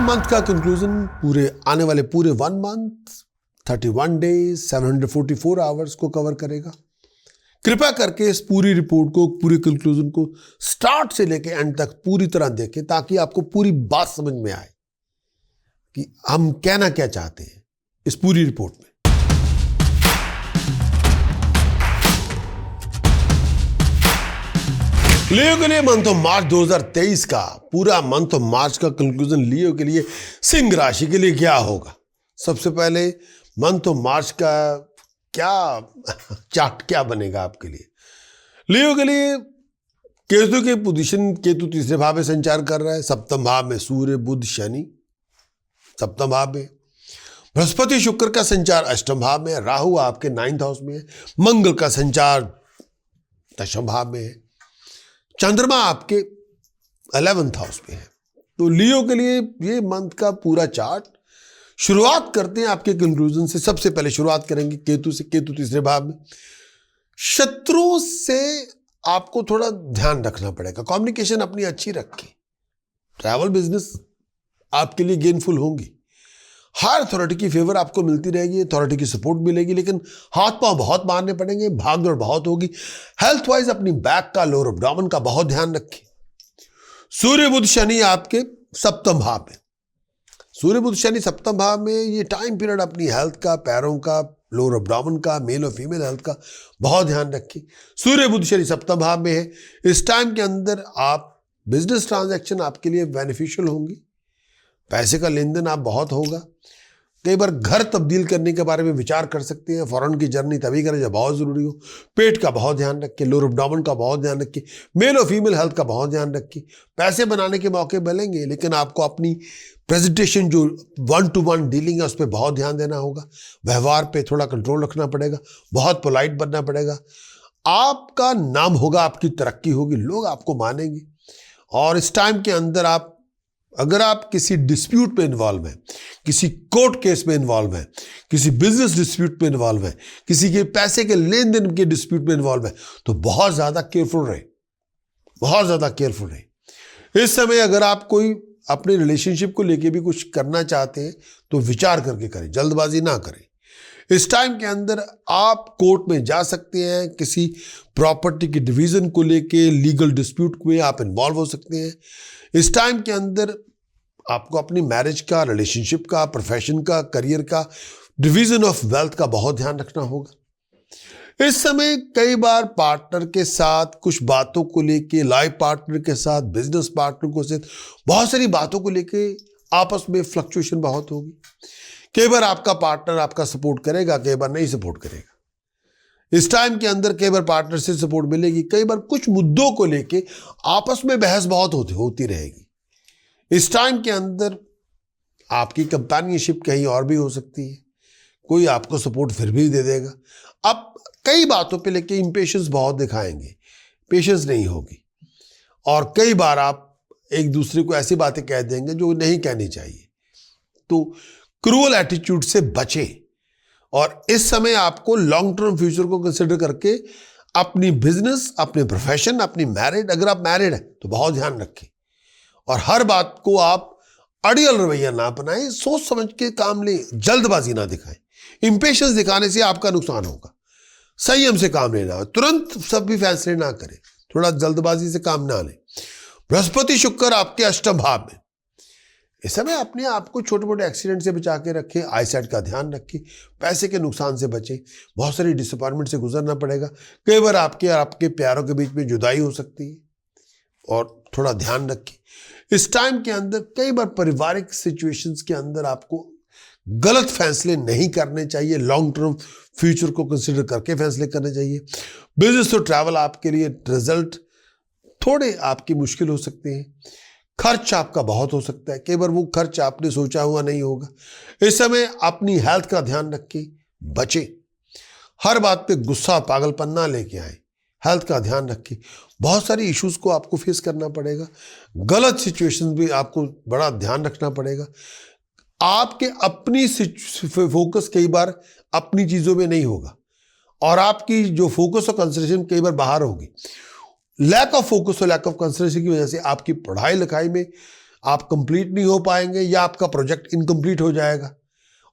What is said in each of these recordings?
Month का conclusion आने वाले पूरे 1 मंथ 31 डेज 744 आवर्स को कवर करेगा। कृपया करके इस पूरी रिपोर्ट को, पूरे कंक्लूजन को स्टार्ट से लेके एंड तक पूरी तरह देखें ताकि आपको पूरी बात समझ में आए कि हम कहना क्या चाहते हैं इस पूरी रिपोर्ट में। लियो के लिए मंथ ऑफ मार्च 2023 का पूरा मंथ ऑफ मार्च का कंक्लूजन लियो के लिए सिंह राशि के लिए क्या होगा। सबसे पहले मंथ ऑफ मार्च का क्या चार्ट क्या बनेगा आपके लिए। लियो के लिए केतु के पोजीशन, केतु तीसरे भाव में संचार कर रहा है। सप्तम भाव में सूर्य बुध शनि सप्तम भाव में। बृहस्पति शुक्र का संचार अष्टम भाव में। राहु आपके 9th हाउस में है। मंगल का संचार दशम भाव में है। चंद्रमा आपके 11th हाउस में है। तो लियो के लिए ये मंथ का पूरा चार्ट। शुरुआत करते हैं आपके कंक्लूजन से। सबसे पहले शुरुआत करेंगे केतु से। केतु तीसरे भाव में। शत्रुओं से आपको थोड़ा ध्यान रखना पड़ेगा। कम्युनिकेशन अपनी अच्छी रखें। ट्रैवल बिजनेस आपके लिए गेनफुल होंगी। हर अथॉरिटी की फेवर आपको मिलती रहेगी, अथॉरिटी की सपोर्ट मिलेगी, लेकिन हाथ पांव बहुत मारने पड़ेंगे, भाग दौड़ बहुत होगी। हेल्थ वाइज अपनी बैक का, लोअर एब्डोमेन का बहुत ध्यान रखें। सूर्य बुध शनि आपके सप्तम भाव में। सूर्य बुध शनि सप्तम भाव में, ये टाइम पीरियड अपनी हेल्थ का, पैरों का, लोअर एब्डोमेन का, मेल और फीमेल हेल्थ का बहुत ध्यान रखें। सूर्य बुध शनि सप्तम भाव में है। इस टाइम के अंदर आप बिजनेस ट्रांजैक्शन आपके लिए बेनिफिशियल होंगी। पैसे का लेन देन आप बहुत होगा। कई बार घर तब्दील करने के बारे में विचार कर सकते हैं। फॉरेन की जर्नी तभी करें जब बहुत जरूरी हो। पेट का बहुत ध्यान रखें, लोअर एब्डोमेन का बहुत ध्यान रखें, मेल और फीमेल हेल्थ का बहुत ध्यान रखें। पैसे बनाने के मौके मिलेंगे, लेकिन आपको अपनी प्रेजेंटेशन जो 1-to-1 डीलिंग है उस पर बहुत ध्यान देना होगा। व्यवहार पे थोड़ा कंट्रोल रखना पड़ेगा, बहुत पोलाइट बनना पड़ेगा। आपका नाम होगा, आपकी तरक्की होगी, लोग आपको मानेंगे। और इस टाइम के अंदर अगर आप किसी डिस्प्यूट में इन्वॉल्व हैं, किसी कोर्ट केस में इन्वॉल्व हैं, किसी बिजनेस डिस्प्यूट में इन्वॉल्व हैं, किसी के पैसे के लेन देन के डिस्प्यूट में इन्वॉल्व हैं, तो बहुत ज्यादा केयरफुल रहे, बहुत ज्यादा केयरफुल रहे। इस समय अगर आप कोई अपने रिलेशनशिप को लेके भी कुछ करना चाहते हैं तो विचार करके करें, जल्दबाजी ना करें। इस टाइम के अंदर आप कोर्ट में जा सकते हैं। किसी प्रॉपर्टी की डिवीजन को लेके, लीगल डिस्प्यूट में आप इन्वॉल्व हो सकते हैं। इस टाइम के अंदर आपको अपनी मैरिज का, रिलेशनशिप का, प्रोफेशन का, करियर का, डिवीजन ऑफ वेल्थ का बहुत ध्यान रखना होगा। इस समय कई बार पार्टनर के साथ कुछ बातों को लेके, लाइफ पार्टनर के साथ, बिजनेस पार्टनर को साथ बहुत सारी बातों को लेके आपस में फ्लक्चुएशन बहुत होगी। कई बार आपका पार्टनर आपका सपोर्ट करेगा, कई बार नहीं सपोर्ट करेगा। इस टाइम के अंदर कई बार पार्टनर से सपोर्ट मिलेगी, कई बार कुछ मुद्दों को लेके आपस में बहस बहुत होती रहेगी। इस टाइम के अंदर आपकी कंपेनियनशिप कहीं और भी हो सकती है, कोई आपको सपोर्ट फिर भी दे देगा। अब कई बातों पे लेके इंपेशेंस बहुत दिखाएंगे, पेशेंस नहीं होगी, और कई बार आप एक दूसरे को ऐसी बातें कह देंगे जो नहीं कहनी चाहिए। तो क्रूअल एटीट्यूड से बचें। और इस समय आपको लॉन्ग टर्म फ्यूचर को कंसिडर करके अपनी बिजनेस, अपने प्रोफेशन, अपनी मैरिड, अगर आप मैरिड हैं तो बहुत ध्यान रखें। और हर बात को आप अड़ियल रवैया ना अपनाएं, सोच समझ के काम लें, जल्दबाजी ना दिखाएं। इंपेशेंस दिखाने से आपका नुकसान होगा। संयम से काम लेना हो, तुरंत सब भी फैसले ना करें, थोड़ा जल्दबाजी से काम ना लें। बृहस्पति शुक्र आपके अष्टम भाव में। इस समय अपने आप को छोटे मोटे एक्सीडेंट से बचा के रखें, आईसाइट का ध्यान रखें, पैसे के नुकसान से बचें। बहुत सारी डिसअपॉइंटमेंट से गुजरना पड़ेगा। कई बार आपके प्यारों के बीच में जुदाई हो सकती है, और थोड़ा ध्यान रखें। इस टाइम के अंदर कई बार पारिवारिक सिचुएशंस के अंदर आपको गलत फैसले नहीं करने चाहिए। लॉन्ग टर्म फ्यूचर को कंसिडर करके फैसले करने चाहिए। बिजनेस और ट्रैवल आपके लिए रिजल्ट थोड़े आपकी मुश्किल हो सकते हैं। खर्च आपका बहुत हो सकता है, कई बार वो खर्च आपने सोचा हुआ नहीं होगा। इस समय अपनी हेल्थ का ध्यान रखें, बचें। हर बात पे गुस्सा, पागलपन ना लेके आए। हेल्थ का ध्यान रखें। बहुत सारी इश्यूज को आपको फेस करना पड़ेगा। गलत सिचुएशन भी आपको बड़ा ध्यान रखना पड़ेगा। आपके अपनी फोकस कई बार अपनी चीजों में नहीं होगा, और आपकी जो फोकस और कंसंट्रेशन कई बार बाहर होगी। लैक ऑफ फोकस और लैक ऑफ कंसंट्रेशन की वजह से आपकी पढ़ाई लिखाई में आप कंप्लीट नहीं हो पाएंगे या आपका प्रोजेक्ट इनकम्प्लीट हो जाएगा,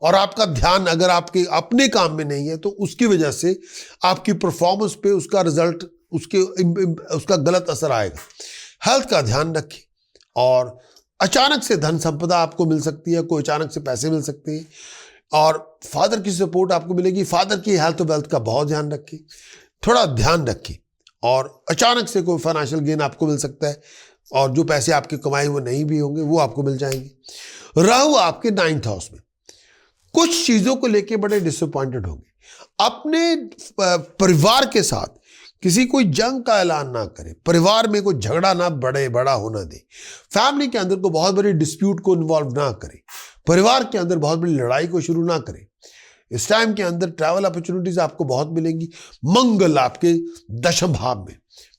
और आपका ध्यान अगर आपके अपने काम में नहीं है तो उसकी वजह से आपकी परफॉर्मेंस पे उसका रिजल्ट, उसका गलत असर आएगा। हेल्थ का ध्यान रखें। और अचानक से धन संपदा आपको मिल सकती है, कोई अचानक से पैसे मिल सकते हैं, और फादर की सपोर्ट आपको मिलेगी। फादर की हेल्थ और वेल्थ का बहुत ध्यान रखें, थोड़ा ध्यान रखें। और अचानक से कोई फाइनेंशियल गेन आपको मिल सकता है, और जो पैसे आपके कमाए हुए नहीं भी होंगे वो आपको मिल जाएंगे। राहु आपके 9th हाउस में, कुछ चीजों को लेके बड़े डिसअपॉइंटेड होंगे। अपने परिवार के साथ किसी कोई जंग का ऐलान ना करें, परिवार में कोई झगड़ा ना बड़ा होना दे, फैमिली के अंदर को बहुत बड़ी डिस्प्यूट को इन्वॉल्व ना करें, परिवार के अंदर बहुत बड़ी लड़ाई को शुरू ना करें। इस टाइम के अंदर ट्रैवल अपॉर्चुनिटीज आपको बहुत मिलेंगी। मंगल आपके 10th भाव में,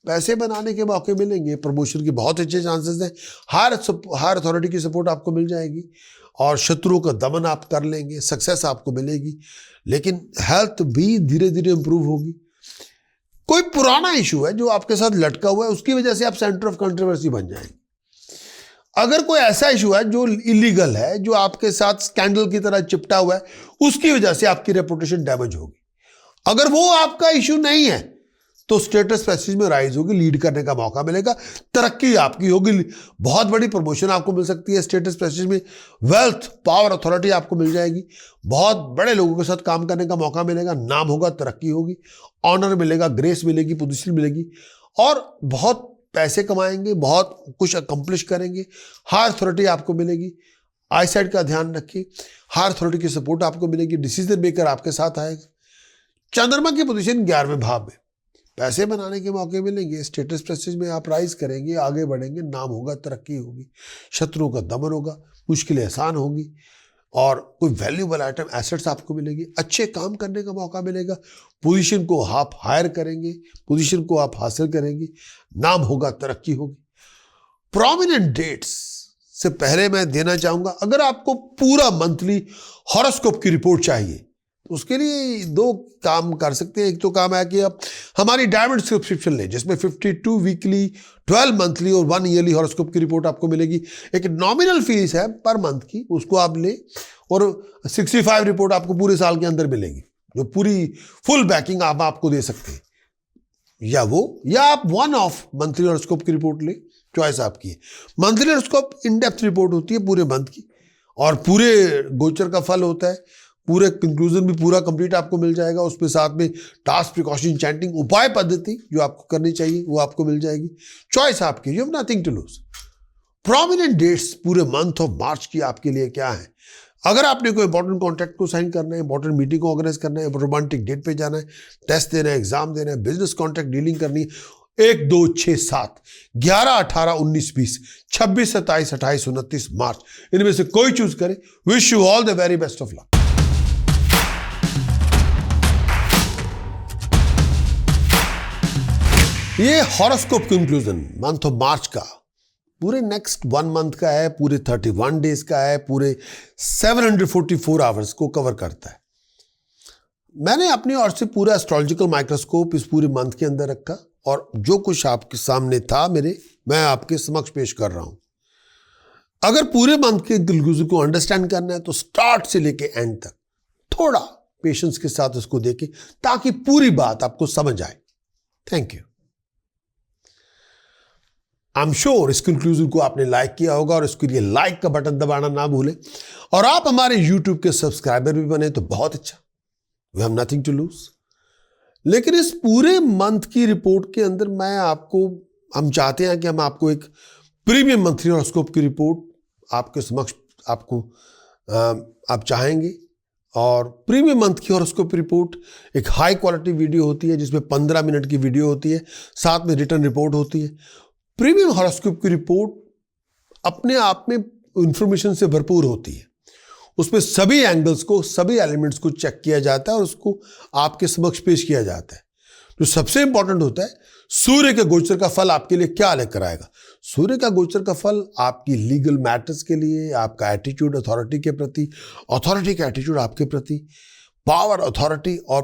पैसे बनाने के मौके मिलेंगे, प्रमोशन के बहुत अच्छे चांसेस हैं, हायर अथॉरिटी की सपोर्ट आपको मिल जाएगी, और शत्रुओं का दमन आप कर लेंगे, सक्सेस आपको मिलेगी। लेकिन हेल्थ भी धीरे धीरे इंप्रूव होगी। कोई पुराना इशू है जो आपके साथ लटका हुआ है, उसकी वजह से आप सेंटर ऑफ कंट्रोवर्सी बन जाएंगे। अगर कोई ऐसा इशू है जो इलीगल है, जो आपके साथ स्कैंडल की तरह चिपटा हुआ है, उसकी वजह से आपकी रेपुटेशन डैमेज होगी। अगर वो आपका इशू नहीं है तो स्टेटस पैसेज में राइज होगी, लीड करने का मौका मिलेगा, तरक्की आपकी होगी, बहुत बड़ी प्रमोशन आपको मिल सकती है स्टेटस पैसेज में, वेल्थ, पावर, अथॉरिटी आपको मिल जाएगी, बहुत बड़े लोगों के साथ काम करने का मौका मिलेगा, नाम होगा, तरक्की होगी, ऑनर मिलेगा, ग्रेस मिलेगी, पोजीशन मिलेगी, और बहुत पैसे कमाएंगे, बहुत कुछ अकम्प्लिश करेंगे। हायर अथॉरिटी आपको मिलेगी। आई साइड का ध्यान रखिए, हायर अथॉरिटी की सपोर्ट आपको मिलेगी, डिसीजन मेकर आपके साथ आएगा। चंद्रमा की पोजीशन 11वें भाव में, पैसे बनाने के मौके मिलेंगे, स्टेटस प्रेस्टीज में आप राइज करेंगे, आगे बढ़ेंगे, नाम होगा, तरक्की होगी, शत्रुओं का दमन होगा, मुश्किलें आसान होगी, और कोई वैल्यूबल आइटम, एसेट्स आपको मिलेगी, अच्छे काम करने का मौका मिलेगा, पोजीशन को आप हायर करेंगे, पोजीशन को आप हासिल करेंगे, नाम होगा, तरक्की होगी। प्रोमिनेंट डेट्स से पहले मैं देना चाहूंगा, अगर आपको पूरा मंथली हॉरोस्कोप की रिपोर्ट चाहिए तो उसके लिए 2 काम कर सकते हैं। एक तो काम है कि आप हमारी डायमंड सब्सक्रिप्शन लें, जिसमें 52 वीकली, 12 मंथली और 1 ईयरली हॉरोस्कोप की रिपोर्ट आपको मिलेगी। एक नॉमिनल फीस है पर मंथ की, उसको आप लें, और 65 रिपोर्ट आपको पूरे साल के अंदर मिलेगी, जो पूरी फुल बैकिंग आप आपको दे सकते हैं। या आप 1 ऑफ मंथली हॉरोस्कोप की रिपोर्ट लें, चॉइस आपकी है। Monthly horoscope in depth report होती है पूरे मंथ की, और पूरे गोचर का फल होता है, पूरे कंक्लूजन भी पूरा कंप्लीट आपको मिल जाएगा। उसमें साथ में टास्क, प्रिकॉशन, चैंटिंग, उपाय पद्धति जो आपको करनी चाहिए वो आपको मिल जाएगी। चॉइस आपकी, you have nothing to lose. Prominent dates पूरे मंथ ऑफ मार्च की आपके लिए क्या है? अगर आपने कोई इंपॉर्टेंट कॉन्ट्रैक्ट को साइन करना है, इंपॉर्टेंट मीटिंग को ऑर्गेनाइज करना है, रोमांटिक डेट पे जाना है, टेस्ट देना है, एग्जाम देना है, बिजनेस कॉन्ट्रैक्ट डीलिंग करनी है, 1, 2, 6, 7, 11, 18, 19, 20, 26, 27, 28, 29 मार्च, इनमें से कोई चूज करें। Wish you all the very best of luck. ये horoscope conclusion month of March का पूरे नेक्स्ट 1 मंथ का है, पूरे 31 डेज का है, पूरे 744 आवर्स को कवर करता है। मैंने अपनी ओर से पूरा एस्ट्रोलॉजिकल माइक्रोस्कोप इस पूरे मंथ के अंदर रखा, और जो कुछ आपके सामने था मैं आपके समक्ष पेश कर रहा हूं। अगर पूरे मंथ के कंक्लूजन को अंडरस्टैंड करना है तो स्टार्ट से लेके एंड तक थोड़ा पेशेंस के साथ उसको देखें, ताकि पूरी बात आपको समझ आए। Thank you. I am sure इस कंक्लूजन को आपने लाइक किया होगा, और इसके लिए लाइक का बटन दबाना ना भूलें, और आप हमारे YouTube के सब्सक्राइबर भी बने तो बहुत अच्छा। We have nothing to lose. लेकिन इस पूरे मंथ की रिपोर्ट के अंदर हम चाहते हैं कि हम आपको एक प्रीमियम मंथली हॉरोस्कोप की रिपोर्ट आपके समक्ष आप चाहेंगे। और प्रीमियम मंथ की हॉरोस्कोप रिपोर्ट एक हाई क्वालिटी वीडियो होती है, जिसमें 15 मिनट की वीडियो होती है, साथ में रिटर्न रिपोर्ट होती है। प्रीमियम हॉरोस्कोप की रिपोर्ट अपने आप में इंफॉर्मेशन से भरपूर होती है, उसमें सभी एंगल्स को, सभी एलिमेंट्स को चेक किया जाता है और उसको आपके समक्ष पेश किया जाता है। जो सबसे इंपॉर्टेंट होता है, सूर्य के गोचर का फल आपके लिए क्या लेकर आएगा। सूर्य का गोचर का फल आपकी लीगल मैटर्स के लिए, आपका एटीट्यूड अथॉरिटी के प्रति, अथॉरिटी का एटीट्यूड आपके प्रति, पावर, अथॉरिटी और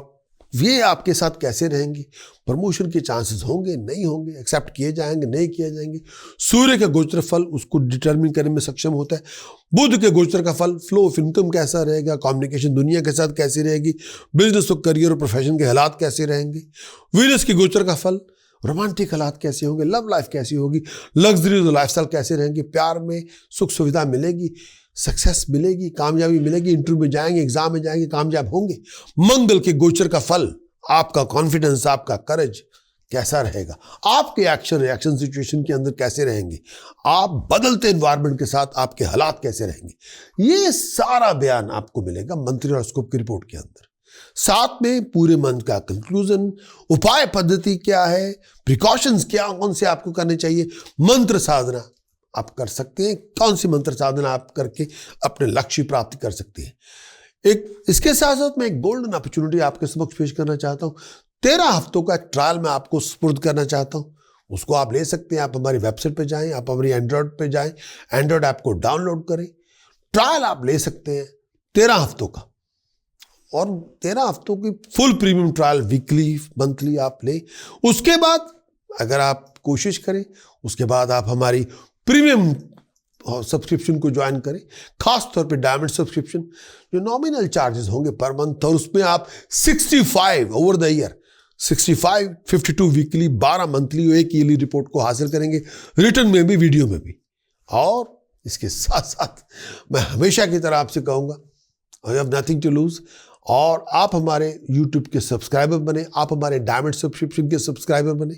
ये आपके साथ कैसे रहेंगे, प्रमोशन के चांसेस होंगे नहीं होंगे, एक्सेप्ट किए जाएंगे नहीं किए जाएंगे। सूर्य के गोचर फल उसको डिटरमिन करने में सक्षम होता है। बुध के गोचर का फल फ्लो ऑफ इनकम कैसा रहेगा, कम्युनिकेशन दुनिया के साथ कैसी रहेगी, बिजनेस और करियर और प्रोफेशन के हालात कैसे रहेंगे। वीनस के गोचर का फल रोमांटिक हालात कैसे होंगे, लव लाइफ कैसी होगी, लग्जरी लाइफस्टाइल कैसे रहेंगे, प्यार में सुख सुविधा मिलेगी, सक्सेस मिलेगी, कामयाबी मिलेगी, इंटरव्यू में जाएंगे, एग्जाम में जाएंगे, कामयाब होंगे। मंगल के गोचर का फल आपका कॉन्फिडेंस, आपका करेज कैसा रहेगा, आपके एक्शन रिएक्शन सिचुएशन के अंदर कैसे रहेंगे, आप बदलते एनवायरनमेंट के साथ आपके हालात कैसे रहेंगे, ये सारा बयान आपको मिलेगा मंथली हॉरोस्कोप की रिपोर्ट के अंदर। साथ में पूरे मंथ का कंक्लूजन, उपाय पद्धति क्या है, प्रिकॉशंस क्या कौन से आपको करने चाहिए, मंत्र साधना आप कर सकते हैं, कौन सी मंत्र साधना आप करके अपने लक्ष्य प्राप्ति कर सकते हैं। इसके साथ साथ मैं एक गोल्डन अपॉर्चुनिटी आपके समक्ष पेश करना चाहता हूँ। 13 हफ्तों का ट्रायल मैं आपको सुपुर्द करना चाहता हूँ, उसको आप ले सकते हैं। आप हमारी वेबसाइट पे जाएं, आप हमारी एंड्रॉयड पे जाएं, एंड्रॉयड ऐप को डाउनलोड करें, ट्रायल आप ले सकते हैं 13 हफ्तों का, और 13 हफ्तों की full premium trial weekly monthly आप लें। उसके बाद अगर आप कोशिश करें, उसके बाद आप हमारी प्रीमियम सब्सक्रिप्शन को ज्वाइन करें, खास तौर पे डायमंड सब्सक्रिप्शन, जो नॉमिनल चार्जेस होंगे पर मंथ, और उसमें आप 65 over the year 65 52 weekly 12 monthly एक ईयरली रिपोर्ट को हासिल करेंगे, रिटर्न में भी वीडियो में भी। और इसके साथ साथ मैं हमेशा की तरह आपसे कहूँगा, I have nothing to lose, और आप हमारे YouTube के सब्सक्राइबर बने, आप हमारे डायमंड सब्सक्रिप्शन के सब्सक्राइबर बने,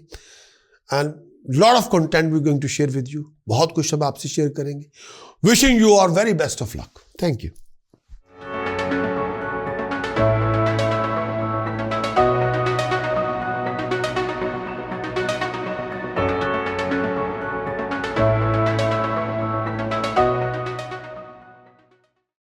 and lot of content we going to share with you. बहुत कुछ हम आपसे शेयर करेंगे। Wishing you all very best of luck. Thank you.